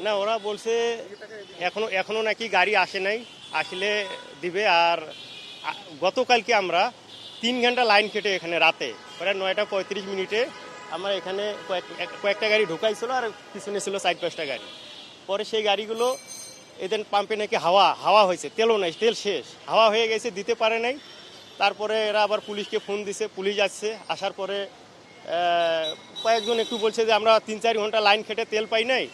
না, ওরা বলছে এখনো নাকি গাড়ি আসে নাই, আসলে দিবে। আর গতকালকে আমরা 3 ঘন্টা লাইন কেটে এখানে রাতে প্রায় 9টা 35 মিনিটে আমরা এখানে কয়েকটা গাড়ি ঢুকাইছিল, আর পিছনে ছিল 4-5টা গাড়ি। পরে সেই গাড়িগুলো এদের পাম্পে নাকি হাওয়া হয়েছে, তেলও নাই, তেল শেষ, হাওয়া হয়ে গেছে, দিতে পারে নাই। তারপরে এরা আবার পুলিশকে ফোন দিছে, পুলিশ আসছে, আসার পরে কয়েকজন একটু বলছে যে আমরা 3-4 ঘন্টা লাইন কেটে তেল পাই নাই।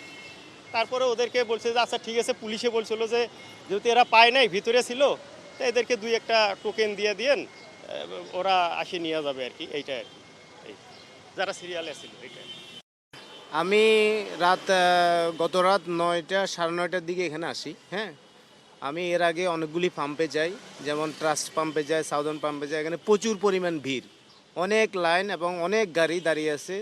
তারপরে ওদেরকে বলছে যে আচ্ছা ঠিক আছে, পুলিশে বলছিল যে যেহেতু এরা পায় নাই, ভিতরে ছিল, তো এদেরকে 2-1টা টোকেন দিয়ে দিয়েন, ওরা আসে নিয়ে যাবে আর কি, এইটা আর কি, যারা সিরিয়ালে ছিল এইটা। আমি গত রাত 9টা 9:30টার দিকে এখানে আসি। হ্যাঁ, আমি এর আগে অনেকগুলি পাম্পে যাই, যেমন ট্রাস্ট পাম্পে যাই, সাউদার্ন পাম্পে যাই। এখানে প্রচুর পরিমাণ ভিড়, অনেক লাইন এবং অনেক গাড়ি দাঁড়িয়ে আছে।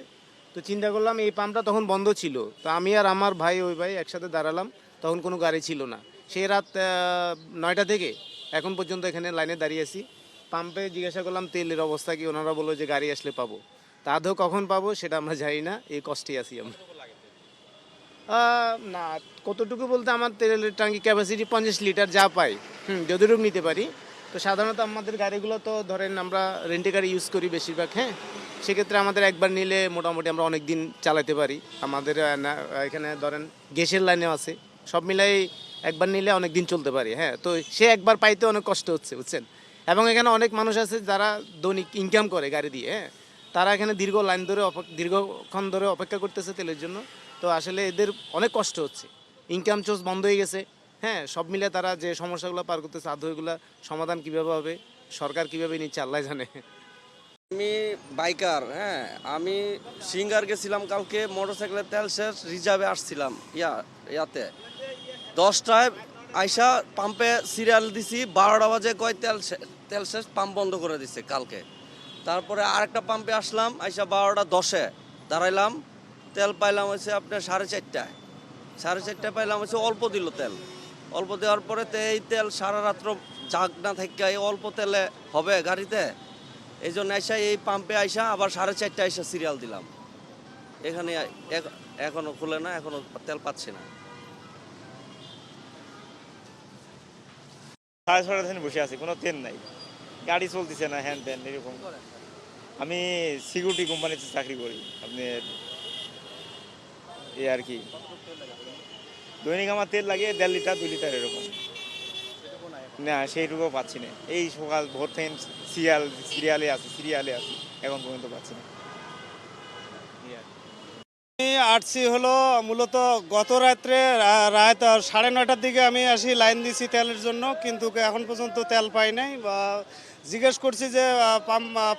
তো চিন্তা করলাম এই পাম্পটা তখন বন্ধ ছিল, তো আমি আর আমার ওই ভাই একসাথে দাঁড়ালাম। তখন কোনো গাড়ি ছিল না। সেই রাত 9টা থেকে এখন পর্যন্ত এখানে লাইনে দাঁড়িয়ে আছি। পাম্পে জিজ্ঞাসা করলাম তেলের অবস্থা কি, ওনারা বললো যে গাড়ি আসলে পাবো। তা আদৌ কখন পাবো সেটা আমরা জানি না, এই কষ্টে আছি আমরা। না, কতটুকু বলতে আমার তেলের ট্যাঙ্কি ক্যাপাসিটি 50 লিটার, যা পাই যতটুকু নিতে পারি। তো সাধারণত আমাদের গাড়িগুলো তো ধরেন আমরা রেন্টে গাড়ি ইউজ করি বেশিরভাগ। হ্যাঁ, সেক্ষেত্রে আমাদের একবার নিলে মোটামুটি আমরা অনেক দিন চালাতে পারি। আমাদের এখানে ধরেন গ্যাসের লাইনেও আছে, সব মিলাই একবার নিলে অনেক দিন চলতে পারি। হ্যাঁ, তো সে একবার পাইতে অনেক কষ্ট হচ্ছে, বুঝছেন। এবং এখানে অনেক মানুষ আছে যারা দৈনিক ইনকাম করে গাড়ি দিয়ে। হ্যাঁ, তারা এখানে দীর্ঘক্ষণ ধরে অপেক্ষা করতেছে তেলের জন্য। তো আসলে এদের অনেক কষ্ট হচ্ছে, ইনকাম সোর্স বন্ধ হয়ে গেছে। হ্যাঁ, সব মিলে তারা যে সমস্যাগুলো পার করতেছে, আদৌ এগুলো সমাধান কীভাবে হবে, সরকার কীভাবে নিচ্ছে আল্লাহ জানে। আমি বাইকার। হ্যাঁ, আমি সিঙ্গার গেছিলাম কালকে, মোটরসাইকেলের তেল শেষ, রিজার্ভে আসছিলাম ইয়াতে 10টায় আইসা পাম্পে সিরিয়াল দিছি, 12টা বাজে কয় তেল শেষ, পাম্প বন্ধ করে দিছে কালকে। তারপরে আরেকটা পাম্পে আসলাম, আইসা 12টা 10-এ দাঁড়াইলাম, তেল পাইলাম হচ্ছে আপনার 4:30টায় পাইলাম হচ্ছে অল্প দিল তেল। অল্প দেওয়ার পরে এই তেল সারা রাত্র জাগ না থেকে এই অল্প তেলে হবে গাড়িতে, এই জন্য আইসা এই পাম্পে আইসা আবার 4:30টায় আইসা সিরিয়াল দিলাম। এখানে এখনো খুলে না, এখনো তেল পাচ্ছি না। 6:30 দিন বসে আছি, কোনো তেল নাই, গাড়ি চলতেছে না, হ্যান ত্যান এরকম। আমি সিকিউরিটি কোম্পানিতে চাকরি করি, আপনি এই আর কি। দৈনিক আমার তেল লাগে 1.5 লিটার 2 লিটার এরকম। না, সেইটুকুও পাচ্ছি না। এই সকাল ভোর থেকে সিরিয়ালে আছি, এখন পর্যন্ত পাচ্ছি না। আমি আসছি হলো মূলত গত রাত্রে রাত 9:30টার দিকে আমি আসি, লাইন দিছি তেলের জন্য, কিন্তু এখন পর্যন্ত তেল পাই নাই। বা জিজ্ঞেস করছি যে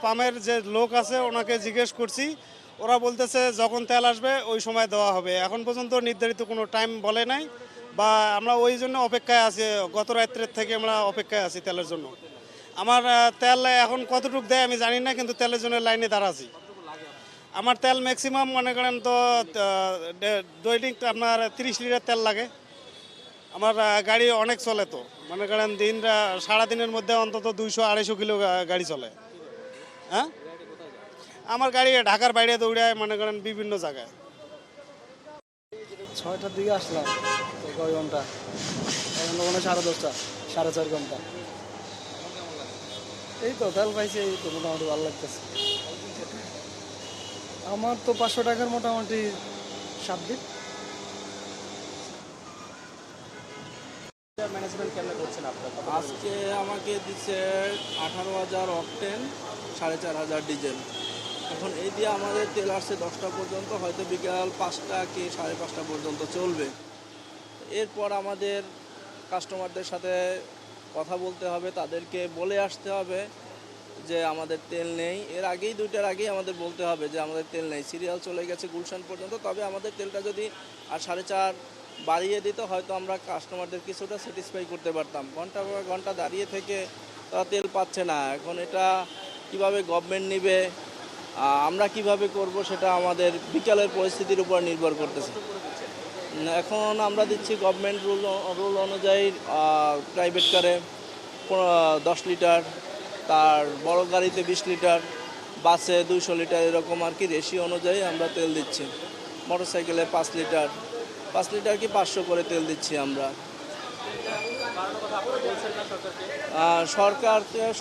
পাম্পের যে লোক আছে ওনাকে জিজ্ঞেস করছি, ওরা বলতেছে যখন তেল আসবে ওই সময় দেওয়া হবে। এখন পর্যন্ত নির্ধারিত কোনো টাইম বলে নাই, বা আমরা ওই জন্য অপেক্ষায় আছি। গত রাত্রের থেকে আমরা অপেক্ষায় আছি তেলের জন্য। আমার তেল এখন কতটুকু দেয় আমি জানি না, কিন্তু তেলের জন্য লাইনে দাঁড়াচ্ছি। আমার তেল ম্যাক্সিমাম মনে করেন তো দৈনিক আপনার 30 লিটার তেল লাগে। আমার গাড়ি অনেক চলে, তো মনে করেন সারাদিনের মধ্যে অন্তত 200-250 কিলো গাড়ি চলে। হ্যাঁ, আমার গাড়ি ঢাকার বাইরে দৌড়ায়, মনে করেন বিভিন্ন জায়গায়। 6টার দিকে আসলাম, তো কয় ঘন্টা, এখন তো মনে 10:30, 4.5 ঘন্টা। এই তো তেল পাইছি, এই তো মোটামুটি ভালো লাগতেছে। আমার তো 500 টাকার মোটামুটি 7 দিন। আজকে আমাকে দিচ্ছে 18,000 অকটেন, 4,500 ডিজেল। এখন এই দিয়ে আমাদের তেল আসছে 10টা পর্যন্ত, হয়তো বিকাল 5টা কি 5:30 পর্যন্ত চলবে। এরপর আমাদের কাস্টমারদের সাথে কথা বলতে হবে, তাদেরকে বলে আসতে হবে যে আমাদের তেল নেই। এর আগেই 2টার আগেই আমাদের বলতে হবে যে আমাদের তেল নেই, সিরিয়াল চলে গেছে গুলশান পর্যন্ত। তবে আমাদের তেলটা যদি আর 4.5 বাড়িয়ে দিত, হয়তো আমরা কাস্টমারদের কিছুটা স্যাটিসফাই করতে পারতাম। ঘন্টা পর ঘন্টা দাঁড়িয়ে থেকে তারা তেল পাচ্ছে না। এখন এটা কিভাবে গভর্নমেন্ট নেবে, আমরা কিভাবে করব, সেটা আমাদের বিকালের পরিস্থিতির উপর নির্ভর করতেছে। এখন আমরা দিচ্ছি গভর্নমেন্ট রুল অনুযায়ী, প্রাইভেট কারে 10 লিটার, তার বড় গাড়িতে 20 লিটার, বাসে 200 লিটার, এরকম আর কি রেশিও অনুযায়ী আমরা তেল দিচ্ছি। মোটরসাইকেলে 5 লিটার, 5 লিটার কি 500 করে তেল দিচ্ছি আমরা।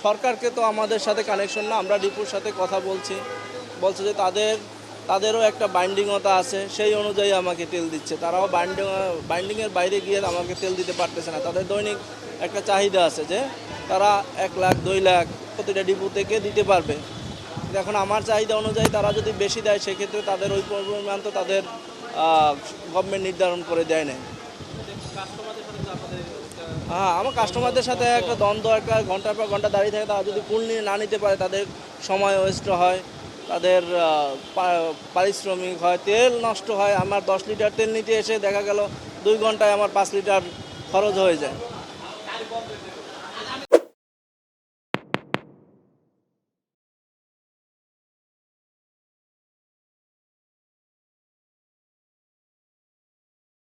সরকারকে তো আমাদের সাথে কানেকশন না, আমরা ডিপুর সাথে কথা বলছে যে তাদেরও একটা বাইন্ডিংতা আছে, সেই অনুযায়ী আমাকে তেল দিচ্ছে। তারাও বাইন্ডিংয়ের বাইরে গিয়ে আমাকে তেল দিতে পারতেছে না। তাদের দৈনিক একটা চাহিদা আছে যে তারা 1 লাখ 2 লাখ প্রতিটা ডিপু থেকে দিতে পারবে। এখন আমার চাহিদা অনুযায়ী তারা যদি বেশি দেয়, সেক্ষেত্রে তাদের ওই পরিমাণ তো তাদের গভর্নমেন্ট নির্ধারণ করে দেয় না। হ্যাঁ, আমার কাস্টমারদের সাথে একটা দ্বন্দ্ব, একটা ঘন্টার পর ঘন্টা দাঁড়িয়ে থাকে। তারা যদি ফুল নিয়ে না নিতে পারে, তাদের সময় ওয়েস্ট হয়, তাদের পারিশ্রমিক হয়, তেল নষ্ট হয়। আমার 10 লিটার তেল নিতে এসে দেখা গেল 2 ঘন্টায় আমার 5 লিটার খরচ হয়ে যায়।